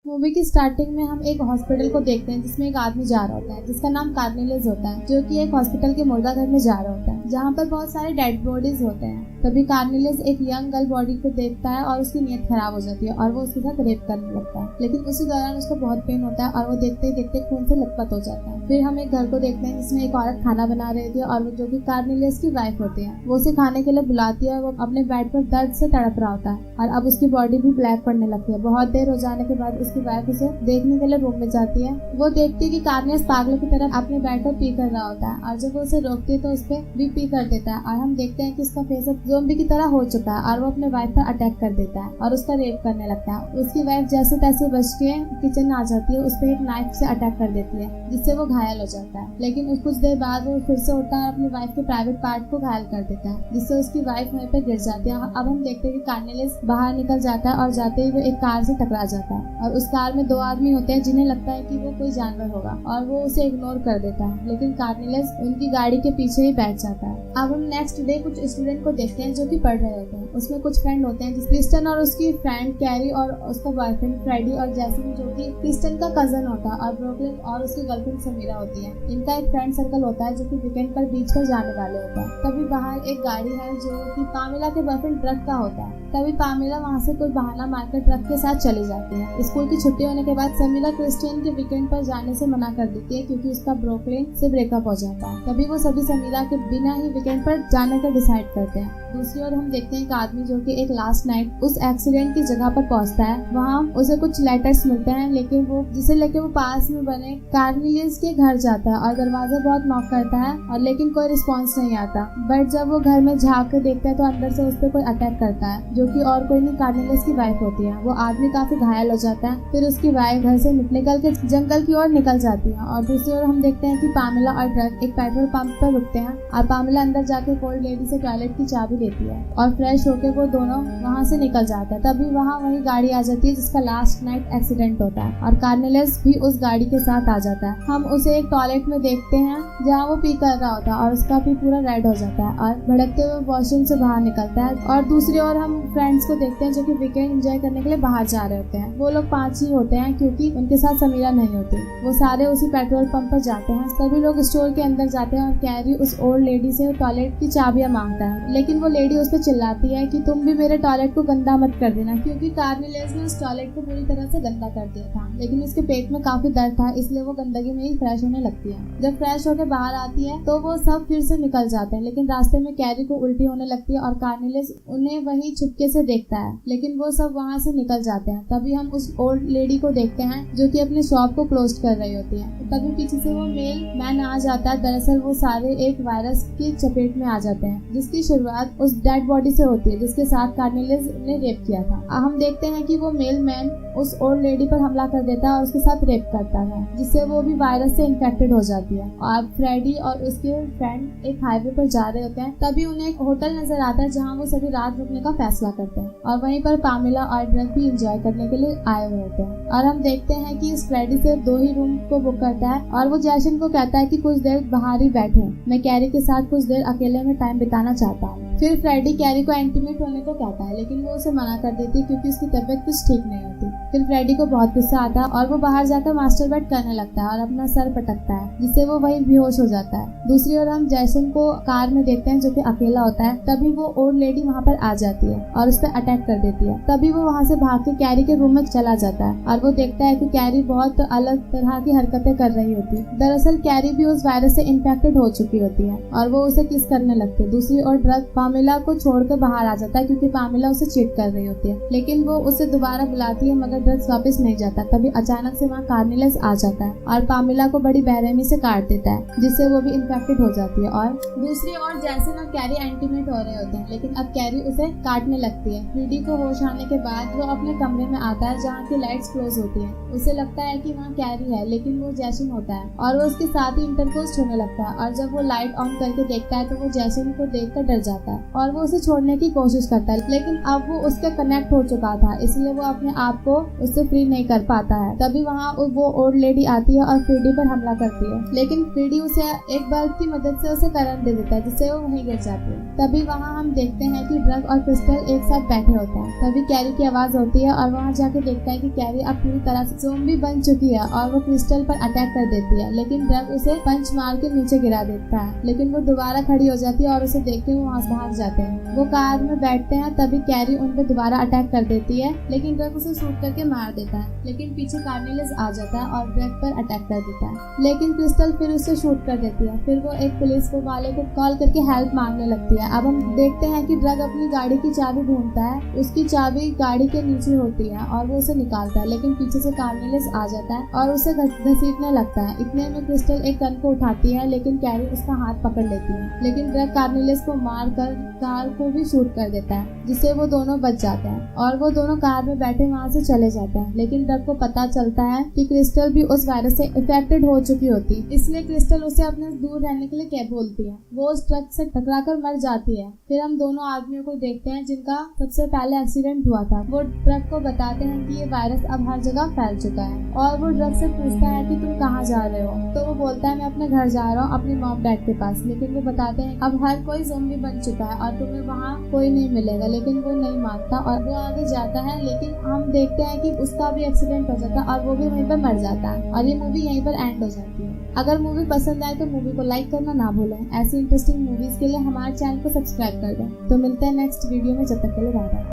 Movie की starting में हम एक हॉस्पिटल को देखते हैं जिसमें एक आदमी जा रहा होता है जिसका नाम कार्नेलिस होता है, जो कि एक हॉस्पिटल के मुर्दा घर में जा रहा होता है जहाँ पर बहुत सारे डेड बॉडीज होते हैं। तभी कार्नेलिस एक यंग गर्ल बॉडी को देखता है और उसकी नीयत खराब हो जाती है और वो उसके साथ रेप करने लगता है। लेकिन उसी दौरान उसको बहुत पेन होता है और वो देखते ही देखते खून से लथपथ हो जाता है। फिर हम एक घर को देखते हैं जिसमें एक औरत खाना बना रही थी और जो कि कार्नेलिस की वाइफ होती है। वो उसे खाने के लिए बुलाती है। वो अपने बेड पर दर्द से तड़प रहा होता है और अब उसकी बॉडी भी ब्लैक पड़ने लगती है। बहुत देर हो जाने के बाद उसकी वाइफ उसे देखने के लिए रूम में जाती है। वो देखती है कि कार्नेलिस पागलों की तरह अपने बेड पर पी कर रहा होता है और जब वो उसे रोकती है तो उस पर भी पी कर देता है और हम देखते हैं कि उसका फेस अब ज़ोंबी की तरह हो चुका है और वो अपने वाइफ पर अटैक कर देता है और उसका रेप करने लगता है। उसकी वाइफ जैसे तैसे बच के किचन में आ जाती है, उस पर एक नाइफ से अटैक कर देती है जिससे वो घायल हो जाता है। लेकिन कुछ देर बाद वो फिर से उठता है और अपनी वाइफ के प्राइवेट पार्ट को घायल कर देता है जिससे उसकी वाइफ वहीं पर गिर जाती है। अब हम देखते हैं कि कार्नेलिस बाहर निकल जाता है और जाते ही वो एक कार से टकरा जाता है और उस कार में दो आदमी होते हैं जिन्हें लगता है कि वो कोई जानवर होगा और वो उसे इग्नोर कर देता है। लेकिन कार्नेलिस उनकी गाड़ी के पीछे ही बैठ जाता है। अब हम नेक्स्ट डे कुछ स्टूडेंट को देखते हैं जो कि पढ़ रहे होते हैं। उसमें कुछ फ्रेंड होते हैं जिस क्रिस्टन और उसकी फ्रेंड कैरी और उसका बॉयफ्रेंड फ्रेडी और जैस्मिन जो कि क्रिस्टन का कजन होता है और ब्रुकलिन और उसकी गर्लफ्रेंड समीरा होती है। इनका एक फ्रेंड सर्कल होता है जो कि वीकेंड पर बीच पर जाने वाले होता है। तभी बाहर एक गाड़ी है जो कि पामेला के बॉयफ्रेंड ट्रक का होता है। तभी पामेला वहाँ से कोई बहाना मारकर ट्रक के साथ चली जाती है। स्कूल की छुट्टी होने के बाद समीरा क्रिस्टियन के वीकेंड पर जाने से मना कर देती है क्योंकि उसका ब्रुकलिन से ब्रेकअप हो जाता है। तभी वो सभी समीरा के बिना ही वीकेंड पर जाने का डिसाइड करते हैं। दूसरी ओर हम देखते हैं एक आदमी जो कि एक लास्ट नाइट उस एक्सीडेंट की जगह पर पहुंचता है। वहाँ उसे कुछ लेटर्स मिलते हैं लेकिन वो जिसे लेके वो पास में बने कार्नेलिस के घर जाता है और दरवाजा बहुत नॉक करता है और लेकिन कोई रिस्पांस नहीं आता। बट जब वो घर में झाँक के देखता है तो अंदर से उस पर कोई अटैक करता है जो कि और कोई नहीं कार्नेलिस की वाइफ होती है। वो आदमी काफी घायल हो जाता है। फिर उसकी वाइफ घर से निकल के जंगल की ओर निकल जाती है और दूसरी ओर हम देखते हैं कि पामेला और ट्रक एक पेट्रोल पंप पर रुकते हैं और पामेला अंदर जाके ओल्ड लेडी से टॉयलेट की चाबी लेती है और फ्रेश होकर वो दोनों वहाँ से निकल जाता है। तभी वहाँ वही गाड़ी आ जाती है जिसका लास्ट नाइट एक्सीडेंट होता है और कार्नेलिस भी उस गाड़ी के साथ आ जाता है। हम उसे एक टॉयलेट में देखते हैं जहाँ वो पी कर रहा होता है और उसका भी पूरा रेड हो जाता है और भड़कते हुए वॉशरूम से बाहर निकलता है। और दूसरी ओर हम फ्रेंड्स को देखते हैं जो कि वीकेंड एंजॉय करने के लिए बाहर जा रहे होते हैं। वो लोग 5 ही होते हैं क्योंकि उनके साथ समीरा नहीं होती। वो सारे उसी पेट्रोल पंप पर जाते हैं। सभी लोग स्टोर के अंदर जाते हैं और कैरी उस ओल्ड लेडी से टॉयलेट की चाबियां मांगता है लेकिन वो लेडी उस पर चिल्लाती है कि तुम भी मेरे टॉयलेट को गंदा मत कर देना क्योंकि कार्नेलिस ने उस टॉयलेट को पूरी तरह से गंदा कर दिया था। लेकिन उसके पेट में काफी दर्द था इसलिए वो गंदगी में ही फ्रेश होने लगती है। जब फ्रेश होकर बाहर आती है तो वो सब फिर से निकल जाते हैं लेकिन रास्ते में कैरी को उल्टी होने लगती है और कार्नेलिस उन्हें वहीं चुपके से देखता है लेकिन वो सब वहाँ से निकल जाते हैं। तभी हम उस ओल्ड लेडी को देखते हैं जो कि अपने शॉप को क्लोज कर रही होती है। तभी पीछे से वो मेल मैन आ जाता है। दरअसल वो सारे एक वायरस की चपेट में आ जाते हैं जिसकी शुरुआत उस डेड बॉडी से होती है जिसके साथ कार्नेलिस ने रेप किया था। हम देखते हैं कि वो मेल मैन उस ओल्ड लेडी पर हमला कर देता है और उसके साथ रेप करता है जिससे वो भी वायरस से इन्फेक्टेड हो जाती है। और फ्रेडी और उसके फ्रेंड एक हाईवे पर जा रहे होते हैं। तभी उन्हें एक होटल नजर आता है जहाँ वो सभी रात रुकने का फैसला करते हैं और वहीं पर पामेला और ड्रग भी एंजॉय करने के लिए आए हुए होते हैं। और हम देखते हैं कि इस फ्रेडी से 2 ही रूम को बुक करता है और वो जैसन को कहता है कि कुछ देर बाहर ही बैठे, मैं कैरी के साथ कुछ देर अकेले में टाइम बिताना चाहता हूँ। फिर फ्रेडी कैरी को इंटीमेट होने को कहता है लेकिन वो उसे मना कर देती है क्योंकि उसकी तबीयत कुछ ठीक नहीं होती। फिर फ्रेडी को बहुत गुस्सा आता है और वो बाहर जाकर मास्टरबेट करने लगता है और अपना सर पटकता है जिससे वो वही बेहोश हो जाता है। दूसरी ओर हम जैसन को कार में देखते हैं जो कि अकेला होता है। तभी वो ओल्ड लेडी वहाँ पर आ जाती है और उस पर अटैक कर देती है। तभी वो वहाँ से भाग के कैरी के रूम में चला जाता है और वो देखता है कि कैरी बहुत अलग तरह की हरकतें कर रही होती है। दरअसल कैरी भी उस वायरस से इन्फेक्टेड हो चुकी होती है और वो उसे किस करने लगती है। दूसरी ओर ड्रग पामेला को छोड़कर बाहर आ जाता है क्योंकि पामेला उसे चीट कर रही होती है लेकिन वो उसे दोबारा बुलाती है मगर ड्रग्स वापस नहीं जाता। तभी अचानक से वहाँ कार्नेलिस आ जाता है और पामेला को बड़ी बेरहमी से काट देता है जिससे वो भी इन्फेक्टेड हो जाती है। और दूसरी ओर जैसन और कैरी एंटीमेट हो रहे होते हैं लेकिन अब कैरी उसे काटने लगती है। फ्रेडी को होश आने के बाद वो अपने कमरे में आता है जहाँ की लाइट्स क्लोज होती है। उसे लगता है कि वहाँ कैरी है लेकिन वो जैसन होता है और वो उसके साथ ही इंटरकोर्स होने लगता है। और जब वो लाइट ऑन करके देखता है तो वो जैसन को देखकर डर जाता है और वो उसे छोड़ने की कोशिश करता है लेकिन अब वो उससे कनेक्ट हो चुका था इसलिए वो अपने आप को उससे फ्री नहीं कर पाता है। तभी वहाँ वो ओल्ड लेडी आती है और फ्रेडी पर हमला करती है लेकिन फ्रेडी उसे एक बल्ब की मदद से उसे करंट दे देता है जिससे वो वहीं गिर जाती है। तभी वहाँ हम देखते हैं कि ड्रग और क्रिस्टल एक साथ बैठे होते हैं। तभी कैरी की आवाज होती है और वहाँ जाके देखता है कि कैरी अब पूरी तरह से ज़ॉम्बी बन चुकी है और वो क्रिस्टल पर अटैक कर देती है, लेकिन ड्रग उसे पंच मार के नीचे गिरा देता है। लेकिन वो दोबारा खड़ी हो जाती है और उसे देख के वो वहाँ से भाग जाते हैं। वो कार में बैठते हैं, तभी कैरी उन पे दोबारा अटैक कर देती है, लेकिन ड्रग उसे शूट करके मार देता है। लेकिन पीछे कार्नेलियस आ जाता है और ड्रग पर अटैक कर देता है, लेकिन क्रिस्टल फिर उसे शूट कर देती है। फिर वो एक पुलिस वाले को कॉल करके हेल्प मांगने लगती है। अब हम देखते हैं कि ड्रग अपनी गाड़ी की चाबी ढूंढता है, उसकी चाबी गाड़ी के नीचे होती है और वो उसे निकालता है, लेकिन पीछे से कार्नेलियस आ जाता है और उसे घसीटने लगता है। इतने में क्रिस्टल एक गन को उठाती है, लेकिन कैरी उसका हाथ पकड़ लेती है, लेकिन ड्रग कार्नेलियस को मार कर कार को भी शूट कर देता है, जिससे वो दोनों बच जाते हैं और वो दोनों कार में बैठे वहाँ से चले जाते हैं। लेकिन ड्रग को पता चलता है कि क्रिस्टल भी उस वायरस से इफेक्टेड हो चुकी होती, इसलिए क्रिस्टल उसे अपने दूर रहने के लिए क्या बोलती है। वो उस ट्रक से टकराकर मर जाती है। फिर हम दोनों आदमियों को देखते हैं जिनका सबसे पहले एक्सीडेंट हुआ था। वो ट्रक को बताते हैं कि ये वायरस अब हर जगह फैल चुका है और वो ट्रक से पूछता है कि तुम कहाँ जा रहे हो। तो वो बोलता है मैं अपने घर जा रहा हूँ, अपनी मॉम डैड के पास। लेकिन वो बताते हैं अब हर कोई ज़ॉम्बी बन चुका है और तुम्हें वहाँ कोई नहीं मिलेगा। लेकिन वो नहीं मानता और वो आगे जाता है, लेकिन हम देखते हैं कि उसका भी एक्सीडेंट हो जाता है और वो भी वहीं पर मर जाता है और ये मूवी यहीं पर एंड हो जाती है। अगर मूवी पसंद आए तो मूवी को लाइक करना ना भूलें। ऐसी इंटरेस्टिंग मूवीज के लिए हमारे चैनल को सब्सक्राइब कर दें। तो मिलते हैं नेक्स्ट वीडियो में, जब तक के लिए बाय बाय।